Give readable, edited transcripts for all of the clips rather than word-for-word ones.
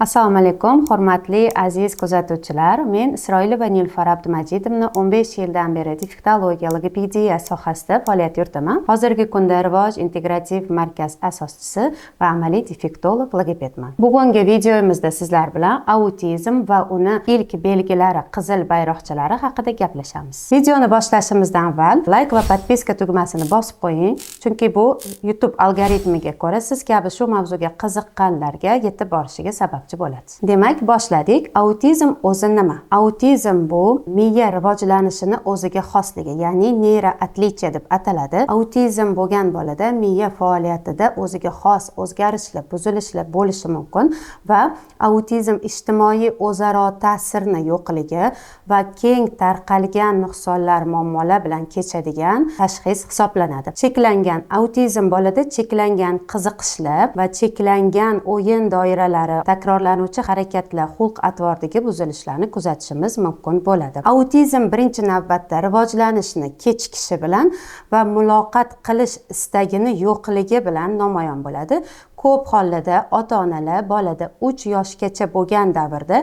Assalomu alaykum, hurmatli aziz kuzatuvchilar. Men Isroilova Nilufar Abdumajidovna 15 yildan beri dialektologiya, logopediya sohasida faoliyat yuritaman. Hozirgi kunda Rivoj integrativ markaz asoschisi va amaliy defektolog logopedman. Bugungi videomizda sizlar bilan autizm va uni ilk belgilari, qizil bayroqchalari haqida gaplashamiz. Videoni boshlashimizdan avval like va podpiska tugmasini bosib qo'ying, chunki bu YouTube algoritmiga ko'ra siz kabi shu mavzuga qiziqqanlarga yetib borishiga sabab bo'ladi. Demak, boshladik. Autizm o'zi nima? Autizm bu miya rivojlanishini o'ziga xosligi, ya'ni neyroatlichiya deb ataladi. Autizm bo'lgan bolada miya faoliyatida o'ziga xos o'zgarishlar, buzilishlar bo'lishi mumkin va autizm ijtimoiy o'zaro ta'sirni yo'qligi va keng tarqalgan nuqsonlar, muammolar bilan kechadigan tashxis hisoblanadi. Cheklangan autizm bolada cheklangan qiziqishlar va cheklangan o'yin doiralari, takrorlanuvchi harakatlar, xulq-atvordagi buzilishlarni kuzatishimiz mumkin bo'ladi. Autizm birinchi navbatda rivojlanishni kechikishi bilan va muloqot qilish istagini yo'qligi bilan namoyon bo'ladi. Ko'p hollarda ota-onalar bolada 3 yoshgacha bo'lgan davrda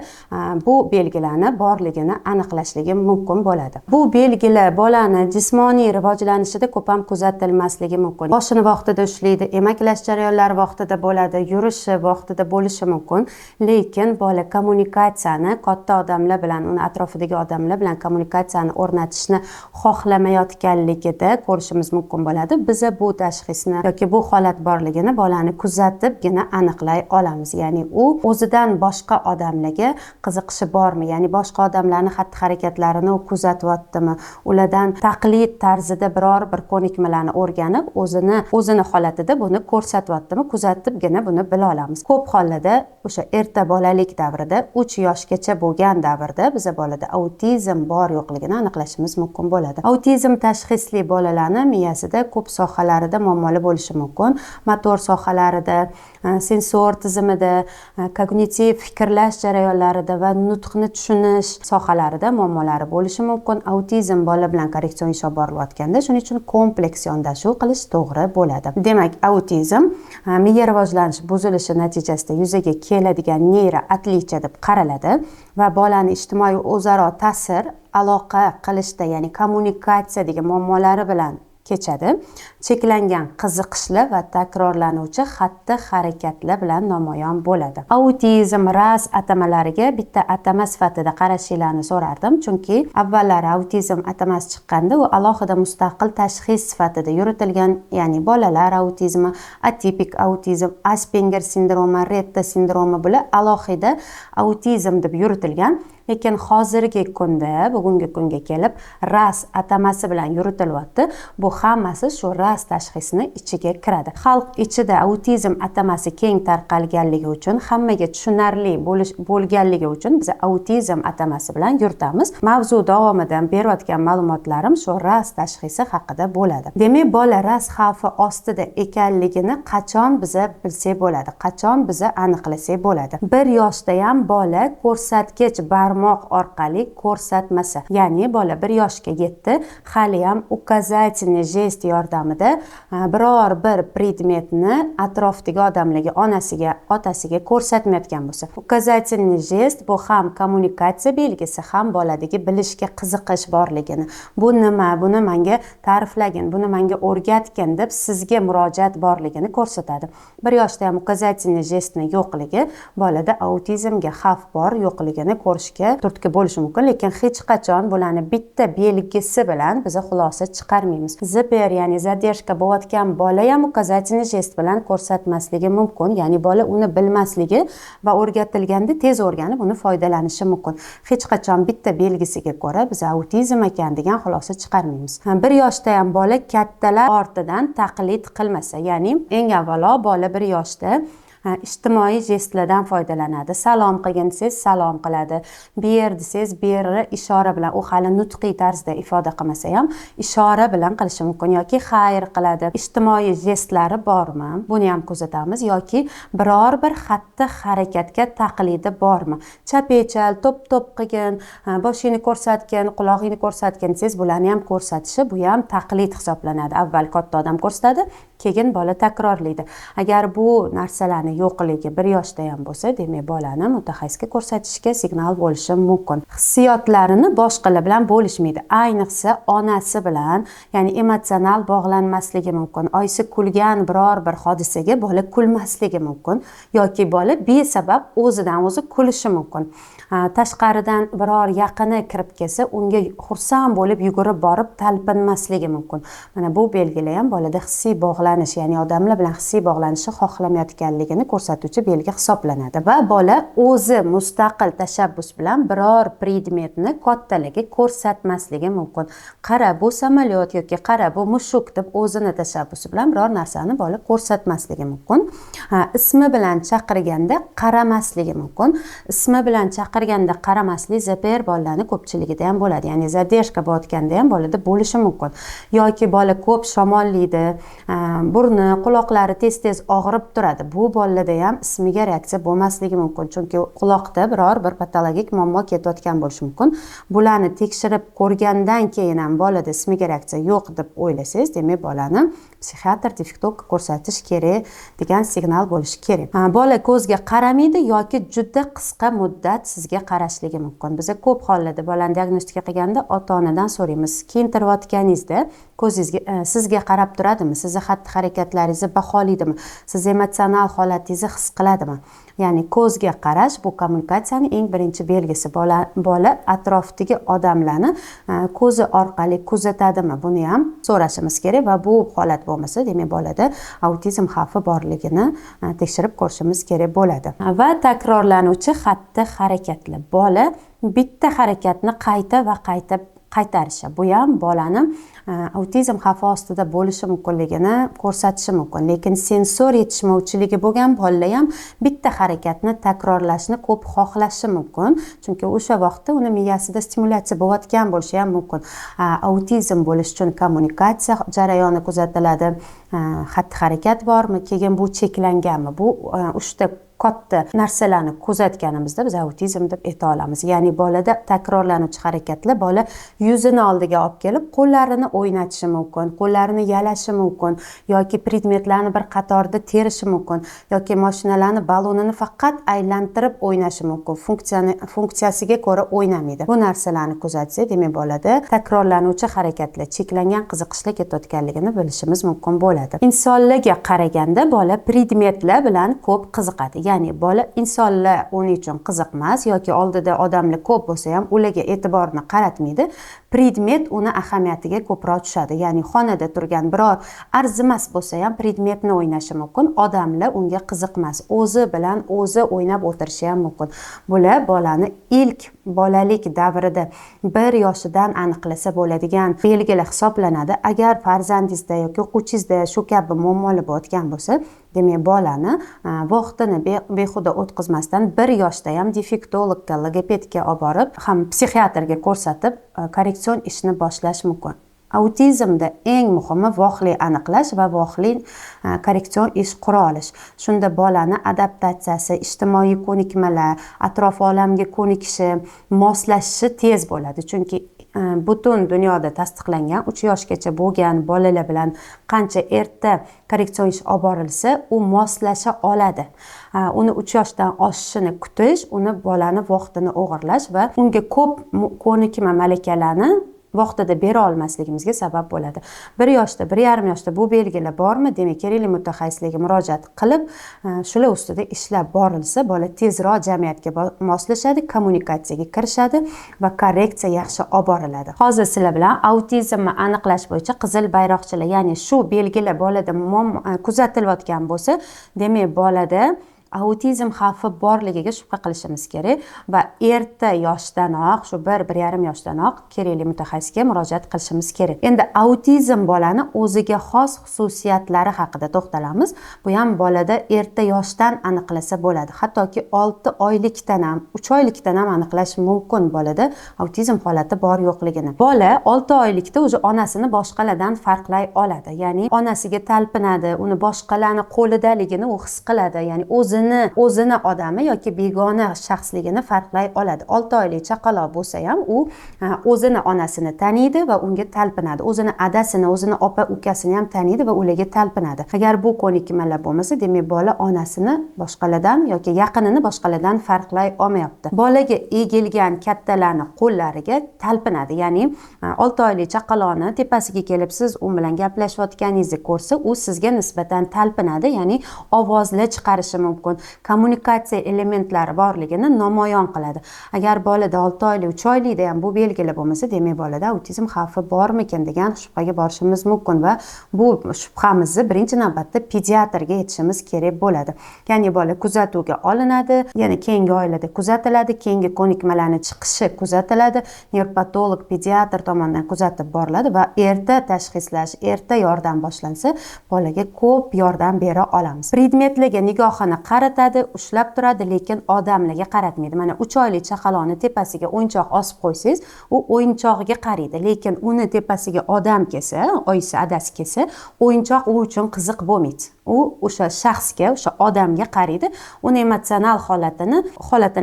bu belgilarni borligini aniqlashligi mumkin bo'ladi. Bu belgilar bolani jismoniy rivojlanishida ko'p ham kuzatilmasligi mumkin. Boshini vaqtida ushlaydi, emaklash jarayonlari vaqtida bo'ladi, yurishi vaqtida bo'lishi mumkin, lekin bola kommunikatsiyani katta odamlar bilan, uni atrofidagi odamlar bilan kommunikatsiyani o'rnatishni xohlamayotganligida ko'rishimiz mumkin bo'ladi. Biz bu tashxisni yoki bu holat borligini bolani kuzatibgina aniqlay olamiz. Ya'ni u o'zidan boshqa odamlarga qiziqishi bormi? Ya'ni boshqa odamlarning xatti-harakatlarini u kuzatyaptimi? Ulardan taqlid tarzida biror bir ko'nikmalarni o'rganib, o'zini holatida buni ko'rsatyaptimi? Kuzatibgina buni bila olamiz. Ko'p hollarda o'sha erta bolalik davrida 3 yoshgacha bo'lgan davrda biz bolada autizm bor yo'qligini aniqlashimiz mumkin bo'ladi. Autizm tashxisli bolalarning miyasida ko'p sohalarida muammolar bo'lishi mumkin. Motor sohalarida, sensor tizimida, kognitiv fikrlash jarayonlarida va nutqni tushunish sohalarida muammolari bo'lishi mumkin. Autizm bola bilan korreksion ish olib borilayotganda, shuning uchun kompleks yondashuv qilish to'g'ri bo'ladi. Demak, autizm miya rivojlanishi buzilishi natijasida yuzaga keladigan neyroatlichiya deb qaraladi va bolani ijtimoiy o'zaro ta'sir, aloqa qilishda, ya'ni kommunikatsiyadagi muammolari bilan kechadi. Cheklangan qiziqishlar va takrorlanuvchi xatti-harakatlar bilan namoyon bo'ladi. Autizm ras atamalariga bitta atama sifatida qarashinglarni so'rardim, chunki avvallari autizm atamasi chiqqanda u alohida mustaqil tashxis sifatida yuritilgan, ya'ni bolalar autizmi, atipik autizm, Asperger sindromi, Rett sindromi bular alohida autizm deb yuritilgan. Lekin hozirgi kunda, bugungi kunga kelib, ras atamasi bilan yuritilyapti. Bu hammasi shu ras tashxisini ichiga kiradi. Xalq ichida autizm atamasi keng tarqalganligi uchun, hammaga tushunarli bo'lganligi uchun biz autizm atamasi bilan yuritamiz. Mavzu davomidan berayotgan ma'lumotlarim shu ras tashxisi haqida bo'ladi. Demak, bola ras xavfi ostida ekanligini qachon biz bilsak bo'ladi, qachon biz aniqlasak bo'ladi. 1 yoshda ham bola ko'rsatkich barmoq orqali ko'rsatmasa, ya'ni bola 1 yoshga yetdi, hali ham ukazательный jest yordamida biror bir predmetni atrofdagi odamlarga, onasiga, otasiga ko'rsatmayotgan bo'lsa, ukazательный jest bu ham kommunikatsiya belgisi, ham boladagi bilishga qiziqish borligini, bu nima, buni menga ta'riflagin, buni menga o'rgatgin deb sizga murojaat borligini ko'rsatadi. 1 yoshda ham ukazательный jestni yo'qligi bolada autizmga xavf bor yo'qligini ko'rishga turtki bo'lishi mumkin, lekin hech qachon bularni bitta belgisi bilan biz xulosa chiqarmaymiz. Ziper, ya'ni zadержка bo'layotgan bola ham ukazательный jest bilan ko'rsatmasligi mumkin, ya'ni bola uni bilmasligi va o'rgatilganda tez o'rganib uni foydalanishi mumkin. Hech qachon bitta belgisiga ko'ra biz autizm ekan degan xulosa chiqarmaymiz. 1 yoshda ham bola kattalar ortidan taqlid qilmasa, ya'ni eng avvalo bola 1 yoshda ijtimoiy jestlardan foydalanadi. Salom qilgin desangiz salom qiladi. Ber desangiz berni ishora bilan, u hali nutqiy tarzda ifoda qilmasa ham ishora bilan qilishi mumkin yoki xayr qiladi. Ijtimoiy jestlari bormi? Buni ham kuzatamiz yoki biror bir xatti-harakatga taqlidi bormi? Chapechal, to'p-to'p qilgin, boshingni ko'rsatgin, qulog'ingni ko'rsatgin desangiz bularni ham ko'rsatishi, bu ham taqlid hisoblanadi. Avval katta odam ko'rsatadi, keyin bola takrorlaydi. Agar bu narsalarni yo'qligi 1 yoshda ham bo'lsa, demak bolani mutaxassisga ko'rsatishga signal bo'lishi mumkin. Hissiyotlarini boshqalar bilan bo'lishmaydi. Ayniqsa onasi bilan, ya'ni emotsional bog'lanmasligi mumkin. Oyisi kulgan biror bir hodisaga bola kulmasligi mumkin yoki bola besabab o'zidan o'zi kulishi mumkin. Tashqaridan biror yaqini kirib kelsa, unga xursand bo'lib yugurib borib talpinmasligi mumkin. Mana bu belgilar ham bolada hissiy bog'lanish, ya'ni odamlar bilan hissiy bog'lanishni xohlamayotganligini ko'rsatuvchi belgi hisoblanadi. Va bola o'zi mustaqil tashabbus bilan biror predmetni kattalarga ko'rsatmasligi mumkin. Qara bu samolyot yoki qara bu mushuk deb o'zini tashabbusi bilan biror narsani bola ko'rsatmasligi mumkin. Ismi bilan chaqirganda qaramasligi mumkin. Ismi bilan chaqirganda qaramaslik zaper bolalarni ko'pchiligida ham bo'ladi. Ya'ni zadeshka bo'layotganda ham bolada bo'lishi mumkin. Yoki bola ko'p shamollaydi, burni, quloqlari tez-tez og'rib turadi. Bu bolalarda ham ismiga reaksiya bo'lmasligi mumkin. Chunki quloqda biror bir patologik muammo ketayotgan bo'lishi mumkin. Bularni tekshirib ko'rgandan keyin ham bolada ismiga reaksiya yo'q deb o'ylasangiz, demak bolani psixiatr defektologga ko'rsatish kerak degan signal bo'lishi kerak. Bola ko'zga qaramaydi yoki juda qisqa muddat sizga qarashligi mumkin. Biz ko'p hollarda bolani diagnostika qilganda ota-onadan so'raymiz. Kiyintirayotganingizda ko'zingizga sizga qarab turadimi? Sizni xatti-harakatlaringizni baholaydimi? Siz emotsional holatingizni his qiladimi? Ya'ni ko'zga qarash bu kommunikatsiyaning eng birinchi belgisi. Bola atrofdagi odamlarni ko'zi orqali kuzatadimi? Buni ham so'rashimiz kerak va bu holat bo'lmasa, demak bolada autizm xavfi borligini tekshirib ko'rishimiz kerak bo'ladi. Va takrorlanuvchi xatti-harakatlar. Bola bitta harakatni qayta va qayta qaytarishi. Bu ham bolani autizm xavfi ostida bo'lishi mumkinligini ko'rsatishi mumkin. Lekin sensor yetishmovchiligi bo'lgan bolalar ham bitta harakatni takrorlashni ko'p xohlashi mumkin. Chunki o'sha vaqtda uni miyasida stimulyatsiya bo'layotgan bo'lishi ham mumkin. Autizm bo'lish uchun kommunikatsiya jarayoni kuzatiladi. Xatti-harakat bormi? Keyin bu cheklanganmi? Bu 3 ta katta narsalarni kuzatganimizda biz autizm deb ayta olamiz. Ya'ni bolada takrorlanuvchi harakatlar bola yuzini oldiga olib kelib, qo'llarini o'ynatishi mumkin, qo'llarini yalashi mumkin yoki predmetlarni bir qatorda terishi mumkin yoki mashinalarni balonini faqat aylantirib o'ynashi mumkin. Funksiyasiga ko'ra o'ynamaydi. Bu narsalarni kuzatsak, demak bolada takrorlanuvchi harakatlar, cheklangan qiziqishlar ketayotganligini bilishimiz mumkin bo'ladi. Insonlarga qaraganda bola predmetlar bilan ko'p qiziqadi. Ya'ni bola insonlar uning uchun qiziq emas yoki oldida odamlar ko'p bo'lsa ham ularga e'tiborni qaratmaydi. Predmet uni ahamiyatiga ko'proq tushadi. Ya'ni xonada turgan biror arzimas bo'lsa ham predmetni o'ynashi mumkin. Odamlar unga qiziqmas. O'zi bilan o'zi o'ynab o'tirishi ham mumkin. Bular bolani ilk bolalik davrida 1 yoshidan aniqlasa bo'ladigan belgilar hisoblanadi. Agar farzandingizda yoki o'quvchingizda shu kabi muammolar bo'layotgan bo'lsa, demak bolani vaqtini behuda o'tkazmasdan 1 yoshda ham defektologga, logopedga olib borib, ham psixiatrga ko'rsatib, korreksion ishni boshlash mumkin. Autizmda eng muhimi voqli aniqlash va voqli korreksion ish qura olish. Shunda bolani adaptatsiyasi, ijtimoiy ko'nikmalar, atrof olamga ko'nikishi, moslashishi tez bo'ladi. Chunki butun dunyoda tasdiqlangan 3 yoshgacha bo'lgan bolalar bilan qancha erta korreksion ish olib borilsa, u moslasha oladi. Uni 3 yoshdan oshishini kutish, uni bolani vaqtini o'g'irlash va unga ko'p ko'nikma malakalarni vaqtida bera olmasligimizga sabab bo'ladi. 1 yoshda, 1,5 yoshda bu belgilar bormi? Demak, kerakli mutaxassislarga murojaat qilib, shular ustida ishlab borilsa, bola tezroq jamiyatga moslashadi, kommunikatsiyaga kirishadi va korreksiya yaxshi olib boriladi. Hozir sizlar bilan autizmni aniqlash bo'yicha qizil bayroqchilar, ya'ni shu belgilar bolada kuzatilayotgan bo'lsa, demak bolada autizm xavfi borligiga shubha qilishimiz kerak va erta yoshdanoq, shu 1,5 yoshdanoq kerakli mutaxassisga murojaat qilishimiz kerak. Endi autizm bolani o'ziga xos xususiyatlari haqida to'xtalamiz. Bu ham bolada erta yoshdan aniqlasa bo'ladi. Hattoki 6 oylikdan ham, 3 oylikdan ham aniqlash mumkin bolada autizm holati bor yo'qligini. Bola 6 oylikda o'zi onasini boshqalardan farqlay oladi. Ya'ni onasiga talpinadi, uni boshqalarning qo'lidaligini u his qiladi. Ya'ni o'zi o'zini odami yoki begona shaxsligini farqlay oladi. 6 oylik chaqaloq bo'lsa ham u o'zini onasini taniydi va unga talpinadi. O'zini adasini, o'zini opa ukasini ham taniydi va ularga talpinadi. Agar bu ko'nikmalar bo'lmasa, demak bola onasini boshqalardan yoki yaqinini boshqalardan farqlay olmayapti. Bolaga egilgan kattalarni qo'llariga talpinadi. Ya'ni 6 oylik chaqaloqni tepasiga kelib siz u bilan gaplashayotganingizni ko'rsa, u sizga nisbatan talpinadi. Ya'ni ovozlar chiqarishi mumkin. Kommunikatsiya elementlari borligini namoyon qiladi. Agar bolada 6 oylik, 3 oylikda ham bu belgilar bo'lmasa, demak bolada autizm xavfi bormikan degan shubhaga borishimiz mumkin va bu shubhamizni birinchi navbatda pediatrga aytishimiz kerak bo'ladi. Ya'ni bola kuzatuvga olinadi, yana keyingi oilada kuzatiladi, keyingi ko'nikmalarning chiqishi kuzatiladi, nevropatolog, pediatr tomonidan kuzatib boriladi va erta tashxislash, erta yordam boshlansa, bolaga ko'p yordam bera olamiz. Predmetlarga nigohini qaratadi, ushlab turadi, lekin odamlarga qaratmaydi. Mana 3 oylik chaqaloqni tepasiga o'yinchoq osib qo'ysangiz, u o'yinchog'iga qaraydi, lekin uni tepasiga odam kelsa, oyisi, adasi kelsa, o'yinchoq u uchun qiziq bo'lmaydi. U o'sha shaxsga, o'sha odamga qaraydi, uni emotsional holatini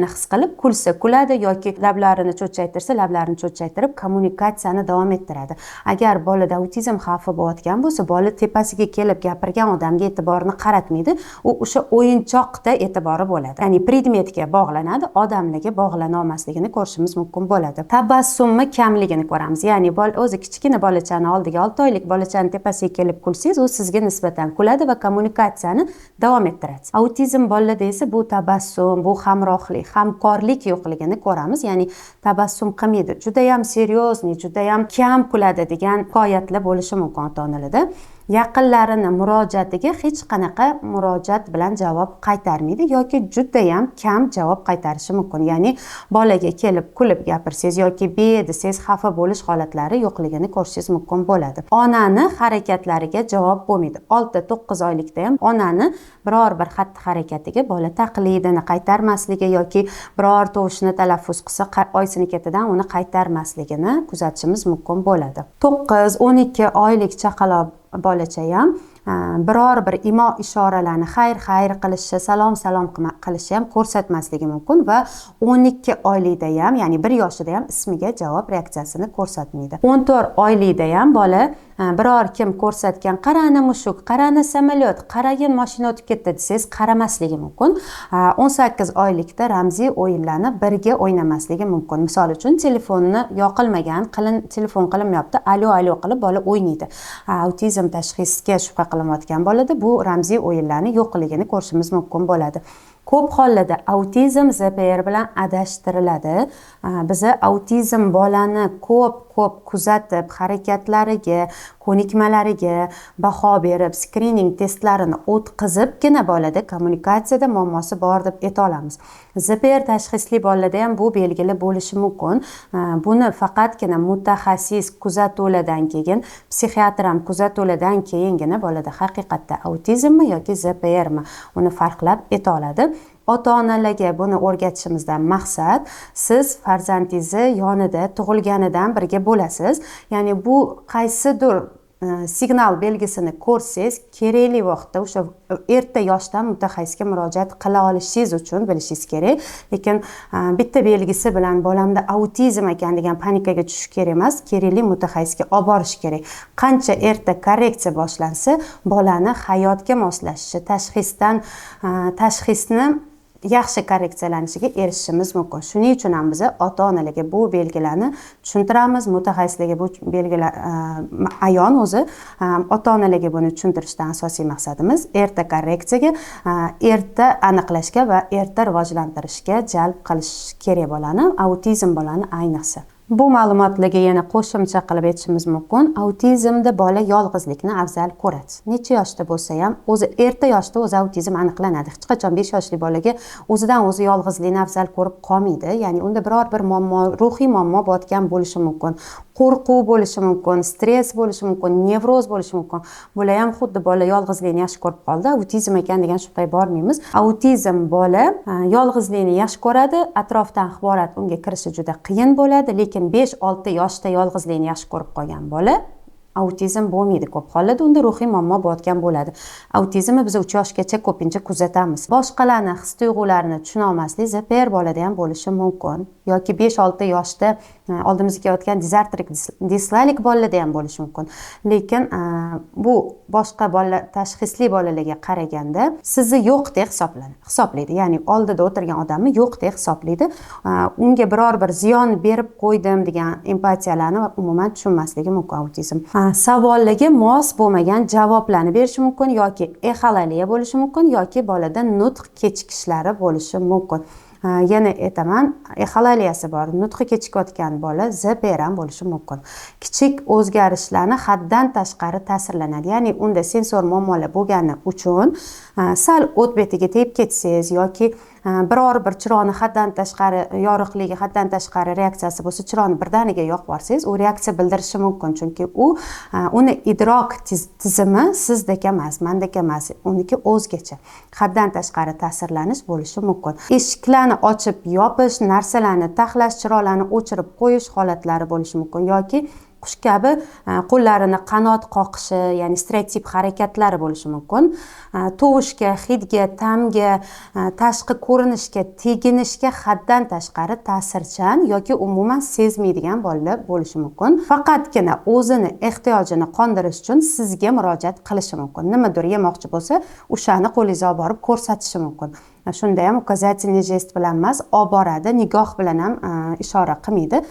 his qilib kulsa kuladi yoki lablarini cho'chchaytirsa, lablarini cho'chchaytirib kommunikatsiyani davom ettiradi. Agar bolada autizm xavfi bo'layotgan bo'lsa, bola tepasiga kelib gapirgan odamga e'tiborini qaratmaydi, u o'sha o'yinchoqda e'tibori bo'ladi. Ya'ni predmetga bog'lanadi, odamlarga bog'lana olmasligini ko'rishimiz mumkin bo'ladi. Tabassumni kamligini ko'ramiz. Ya'ni o'zi kichkina bolachani oldiga 6 oylik bolachani tepasiga kelib kulsangiz, u sizga nisbatan kuladi va kommunikatsiyani davom ettiradi. Autizm bolalarda esa bu tabassum, bu hamrohlik, hamkorlik yo'qligini ko'ramiz. Ya'ni tabassum qilmaydi. Juda ham seryozni, juda ham kam kuladi degan hikoyatlar bo'lishi mumkin ota-onalarda. Yaqinlarini murojaatiga hech qanaqa murojaat bilan javob qaytarmaydi yoki juda ham kam javob qaytarishi mumkin. Ya'ni bolaga kelib kulib gapirsangiz yoki desangiz xafa bo'lish holatlari yo'qligini ko'rishingiz mumkin bo'ladi. Onani harakatlariga javob bo'lmaydi. 6-9 oylikda ham onani biror bir xatti-harakatiga bola taqlidini qaytarmasligi yoki biror tovushni talaffuz qilsa, oyisini ketidan uni qaytarmasligini kuzatishimiz mumkin bo'ladi. 9-12 oylik chaqaloq bolacha ham biror bir imo ishoralarni xayr qilishi, salom qilishi ham ko'rsatmasligi mumkin va 12 oylikda ham, ya'ni 1 yoshida ham ismiga javob reaksiyasini ko'rsatmaydi. 14 oylikda ham bola biror kim ko'rsatgan qarani mushuk, qarani samolyot, qaragin mashina o'tib ketdi desangiz qaramasligi mumkin. 18 oylikda ramziy o'yinlarni birga o'ynamasligi mumkin. Misol uchun telefonni yoqilmagan, telefon qilinmayapti, alo qilib bola o'ynaydi. Autizm tashxisiga shubha qilinayotgan bolada bu ramziy o'yinlarni yo'qligini ko'rishimiz mumkin bo'ladi. Ko'p hollarda autizm ZPR bilan adashtiriladi. Biza autizm bolani ko'p kuzatib, harakatlariga, ko'nikmalariga baho berib, skrining testlarini o'tkazibgina bolada kommunikatsiyada muammosi bor deb ayta olamiz. ZPR tashxisli bolalarda ham bu belgilar bo'lishi mumkin. Buni faqatgina mutaxassis kuzatuvlardan keyin, psixiatr ham kuzatuvlardan keyingina bolada haqiqatda autizmmi yoki ZPRmi uni farqlab ayta oladi. Ota-onalarga buni o'rgatishimizdan maqsad, siz farzandingizni yonida tug'ilganidan birga bo'lasiz. Ya'ni bu qaysidir signal belgisini ko'rsangiz, kerakli vaqtda o'sha erta yoshdan mutaxassisga murojaat qila olishingiz uchun bilishingiz kerak. Lekin bitta belgisi bilan bolamda autizm ekan degan panikaga tushish kerak emas, kerakli mutaxassisga olib borish kerak. Qancha erta korreksiya boshlansa, bolani hayotga moslashishi, tashxisni yaxshi korreksiyalanishiga erishishimiz mumkin. Shuning uchun ham biz ota-onalarga bu belgilarni tushuntiramiz, mutaxassislarga bu belgilar ayon o'zi ota-onalarga buni tushuntirishdan asosiy maqsadimiz erta korreksiyaga, erta aniqlashga va erta rivojlantirishga jalb qilish kerak bolani, autizm bolani ayniqsa. Bu ma'lumotlarga yana qo'shimcha qilib aytishimiz mumkin. Autizmda bola yolg'izlikni afzal ko'radi. Necha yoshda bo'lsa ham, o'zi erta yoshda o'zi autizm aniqlanadi. Hech qachon 5 yoshli bolaga o'zidan o'zi yolg'izlikni afzal ko'rib qolmaydi. Ya'ni unda biror bir muammo, ruhiy muammo bo'layotgan bo'lishi mumkin. Qo'rquv bo'lishi mumkin, stress bo'lishi mumkin, nevroz bo'lishi mumkin. Bular ham xuddi bola yolg'izlikni yaxshi ko'rib qoldi, autizm ekan degan shubhaga bormaymiz. Autizm bola yolg'izlikni yaxshi ko'radi, atrofdan axborot unga kirishi juda qiyin bo'ladi, lekin 5-6 yoshda yolg'izlikni yaxshi ko'rib qolgan bola autizm bo'lmaydi ko'p hollarda, unda ruhiy muammo bo'layotgan bo'ladi. Autizmni biz 3 yoshgacha ko'pincha kuzatamiz. Boshqalarni his-tuyg'ularini tushuna olmaslik ZPR bolada ham bo'lishi mumkin yoki 5-6 yoshda oldimizga kelayotgan dizartrik dislaylik bolalarda ham bo'lishi mumkin. Lekin bu boshqa bolalar, tashxisli bolalarga qaraganda sizni yo'qdek hisoblaydi. Ya'ni oldida o'tirgan odamni yo'qdek hisoblaydi. Unga biror bir ziyon berib qo'ydim degan empatiyalarni umuman tushunmasligi mumkin autizm. Savollarga mos bo'lmagan javoblarni berishi mumkin yoki exolaliya bo'lishi mumkin yoki bolada nutq kechikishlari bo'lishi mumkin. Yana aytaman, exolaliyasi bor, nutqi kechikayotgan bola ZPR ham bo'lishi mumkin. Kichik o'zgarishlarni haddan tashqari ta'sirlanadi. Ya'ni unda sensor muammolar bo'lgani uchun sal o't betiga tegib ketsangiz yoki biror bir chiroqni haddan tashqari yorug'ligi haddan tashqari reaksiyasi bo'lsa, chiroqni birdaniga yoqib yuborsangiz, u reaksiya bildirishi mumkin, chunki uni idrok tizimi sizdek emas, mendek emas, uniki o'zgacha. Haddan tashqari ta'sirlanish bo'lishi mumkin. Eshiklarni ochib yopish, narsalarni taxlash, chiroqlarni o'chirib qo'yish holatlari bo'lishi mumkin yoki qush kabi qo'llarini qanot qoqishi, ya'ni stereotip harakatlari bo'lishi mumkin. Tovushga, hidga, ta'mga, tashqi ko'rinishga, teginishga haddan tashqari ta'sirchan yoki umuman sezmaydigan bolalar bo'lishi mumkin. Faqatgina o'zini ehtiyojini qondirish uchun sizga murojaat qilishi mumkin. Nimadir yemoqchi bo'lsa, o'shani qo'lingizga olib borib ko'rsatishi mumkin. Shunda ham ukazательный gest bilan emas, olib boradi, nigoh bilan ham ishora qilmaydi.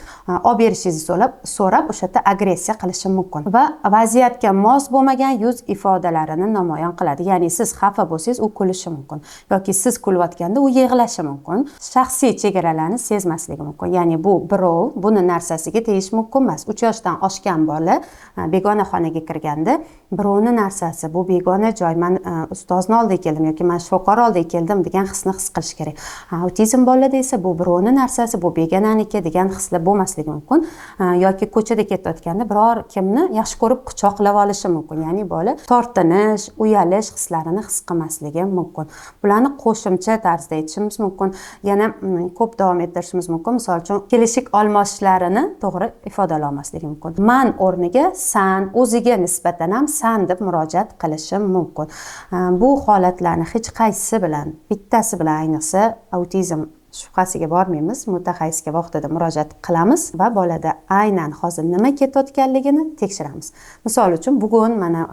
Olib berishingizni so'rab, o'sha yerda agressiya qilishi mumkin va vaziyatga mos bo'lmagan yuz ifodalarini namoyon qiladi. Ya'ni siz xafa bo'lsangiz, u kulishi mumkin yoki siz kulayotganda u yig'lashi mumkin. Shaxsiy chegaralarni sezmasligi mumkin. Ya'ni bu birov buni narsasiga tegish mumkin emas. 3 yoshdan oshgan bola begona xonaga kirganda, birovni narsasi, bu begona joy, men ustozni oldiga keldim yoki men shifokor oldiga keldim degan hisni his qilish kerak. Autizm bolada esa bu birovni narsasi, bu begonaniki degan hislar bo'lmasligi mumkin. Yoki ko'chada ketayotganda biror kimni yaxshi ko'rib quchoqlab olishi mumkin. Ya'ni bola tortinish, uyalish hislarini his qilmasligi mumkin. Bularni qo'shimcha tarzda aytishimiz mumkin. Yana ko'p davom ettirishimiz mumkin. Misol uchun, kelishik almashishlarini to'g'ri ifodalay olmasligi mumkin. Man o'rniga san, o'ziga nisbatan ham san deb murojaat qilishi mumkin. Bu holatlarni hech qaysisi bilan, bittasi bilan ayniqsa autizm shubhasiga bormaymiz, mutaxassisga vaqtida murojaat qilamiz va bolada aynan hozir nima ketayotganligini tekshiramiz. Misol uchun, bugun mana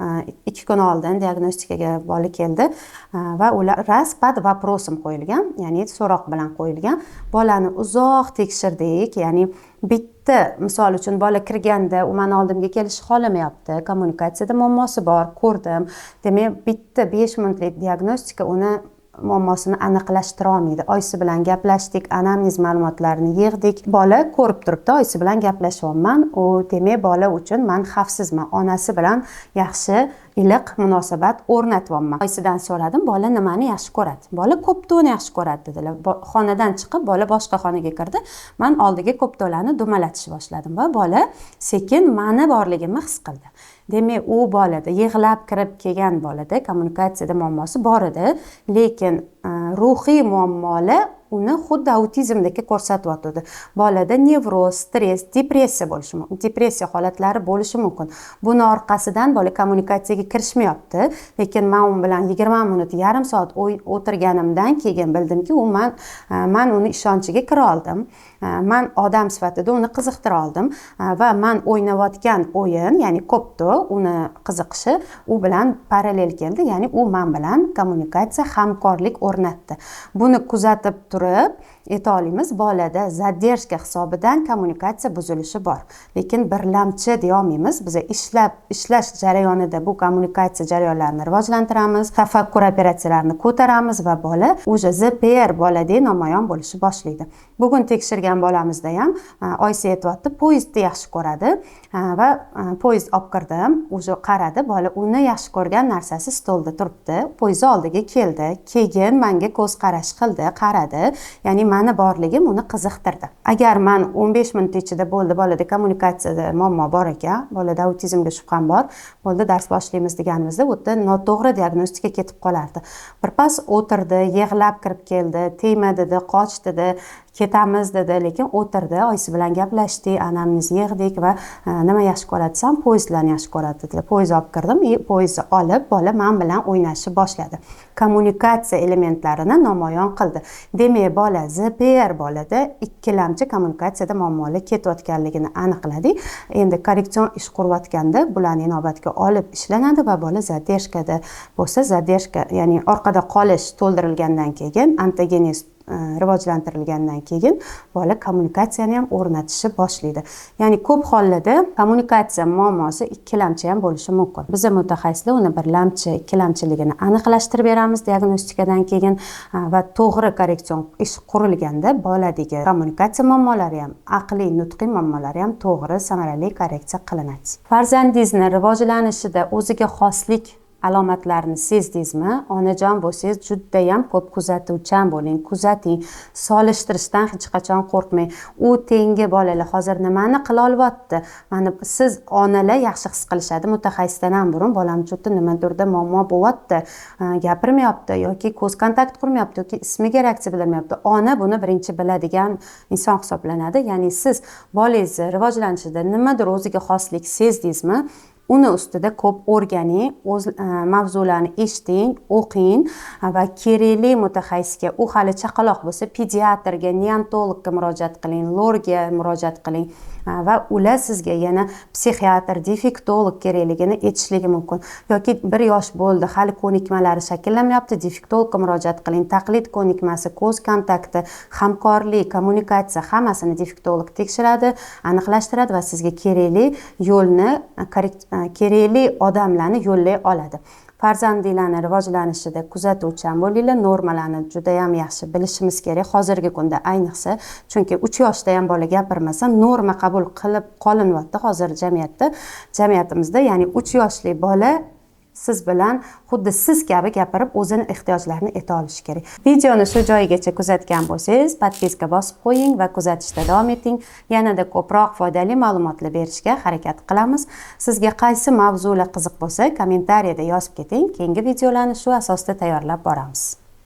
2 kun oldin diagnostikaga bola keldi va ular raz под вопросом qo'yilgan, ya'ni so'roq bilan qo'yilgan. Bolani uzoq tekshirdik, ya'ni bitta misol uchun bola kirganda u meni oldimga kelishni xohlamayapti, kommunikatsiyada muammosi bor, ko'rdim. Demak, bitta 5 minutlik diagnostika uni muammosini aniqlashtira olmaydi. Oyisi bilan gaplashdik, anamniz ma'lumotlarini yig'dik. Bola ko'rib turibdi, oyisi bilan gaplashyapman. U demak bola uchun men xavfsizman. Onasi bilan yaxshi iliq munosabat o'rnatyapman. Oyisidan so'radim, bola nimani yaxshi ko'radi? Bola koptoni yaxshi ko'radi dedilar. Xonadan chiqib bola boshqa xonaga kirdi. Men oldiga koptolarni dumalatishni boshladim va bola sekin meni borligimni his qildi. Demak, u bolada yig'lab kirib kelgan bolada kommunikatsiyada muammosi bor edi, lekin ruhiy muammolar uni xuddi autizmdagi ko'rsatyotdi. Bolada nevroz, stress, depressiya bo'lishi mumkin. Depressiya holatlari bo'lishi mumkin. Buni orqasidan bola kommunikatsiyaga kirishmayapti, lekin men u bilan 20 minut, yarim soat o'tirganimdan keyin bildimki, men uni ishonchiga kira oldim. Men odam sifatida uni qiziqtira oldim va men o'ynayotgan o'yin, ya'ni kopto, uni qiziqishi u bilan parallel keldi, ya'ni u men bilan kommunikatsiya, hamkorlik o'rnatdi. Buni kuzatib turib aytolamiz, bolada zadержка hisobidan kommunikatsiya buzilishi bor. Lekin birlamchi deya olmaymiz. Biz ishlash jarayonida bu kommunikatsiya jarayonlarini rivojlantiramiz, tafakkur operatsiyalarini ko'taramiz va bola o'sha ZPR boladek namoyon bo'lishni boshlaydi. Bugun tekshirgan bolamizda ham oyisi aytibdi, poyezdni yaxshi ko'radi va poyezd olib kirdim, o'sha qaradi, bola uni yaxshi ko'rgan narsasi stolda turibdi. Poyezd oldiga keldi, keyin menga ko'z qarash qildi, qaradi. Ya'ni men mani borligim uni qiziqtirdi. Agar men 15 minut ichida bo'ldi, bolada kommunikatsiyada muammo bor ekan, bolada autizmga shubham bor, bo'ldi dars boshlaymiz deganimizda u yerda noto'g'ri diagnostika ketib qolardi. Birpas o'tirdi, yig'lab kirib keldi, tegma dedi, qoch dedi, ketamiz dedi, lekin o'tirdi, oyisi bilan gaplashdik, anamizni yig'dik va nima yaxshi ko'radi desam, poyezdlarni yaxshi ko'radi dedilar. Poyezd olib kirdim, poyezdni olib bola men bilan o'ynashni boshladi. Kommunikatsiya elementlarini namoyon qildi. Demak, bola ZPR bolada ikkilamchi kommunikatsiyada muammolar ketayotganligini aniqladik. Endi korreksion ish qurayotganda bularni inobatga olib ishlanadi va bola zadержкада bo'lsa, zadержка, ya'ni orqada qolish to'ldirilgandan keyin antogenez rivojlantirilgandan keyin bola kommunikatsiyani ham o'rnatishni boshlaydi. Ya'ni ko'p hollarda kommunikatsiya muammosi ikkilamchi ham bo'lishi mumkin. Biz mutaxassislar uni birlamchi, ikkilamchiligini aniqlashtirib beramiz diagnostikadan keyin va to'g'ri korreksion ish qurilganda boladagi kommunikatsiya muammolari ham, aqliy, nutqiy muammolari ham to'g'ri, samarali korreksiya qilinadi. Farzandingizni rivojlanishida o'ziga xoslik alomatlarini sezdingizmi? Onajon bo'lsangiz juda ham ko'p kuzatuvchan bo'ling, kuzating, solishtirishdan hech qachon qo'rqmang. U tengi bolalar hozir nimani qila olyapti? Mana siz onalar yaxshi his qilishadi, mutaxassisdan ham burun bolam juda nimadirda muammo bo'lyapti, gapirmayapti yoki ko'z kontakt qurmayapti yoki ismiga reaksiya bildirmayapti. Ona buni birinchi biladigan inson hisoblanadi. Ya'ni siz bolangizni rivojlanishida nimadir o'ziga xoslik sezdingizmi? Uni ustida ko'p o'rganing, o'z mavzularni eshiting, o'qing va kerakli mutaxassisga, u hali chaqaloq bo'lsa, pediatrga, neonatologga murojaat qiling, lorga murojaat qiling va ular sizga yana psixiatr, defektolog kerakligini aytishligi mumkin. Yoki 1 yosh bo'ldi, hali ko'nikmalari shakllanmayapti, defektologga murojaat qiling. Taqlid ko'nikmasi, ko'z kontakti, hamkorlik, kommunikatsiya hammasini defektolog tekshiradi, aniqlashtiradi va sizga kerakli yo'lni, kerakli odamlarni yo'llay oladi. Farzandinglarni rivojlanishida kuzatuvchan bo'linglar, normalarni juda ham yaxshi bilishimiz kerak hozirgi kunda ayniqsa, chunki 3 yoshda ham bola gapirmasa norma qabul qilib qolinyapti hozir jamiyatimizda, ya'ni 3 yoshli bola siz bilan xuddi siz kabi gapirib o'zini ehtiyojlarini ayta olishi kerak. Videoni shu joyigacha kuzatgan bo'lsangiz, podpiska bosib qo'ying va kuzatishda davom eting. Yanada ko'proq foydali ma'lumotlar berishga harakat qilamiz. Sizga qaysi mavzular qiziq bo'lsa, kommentariyada yozib keting. Keyingi videolarni shu asosda tayyorlab boramiz.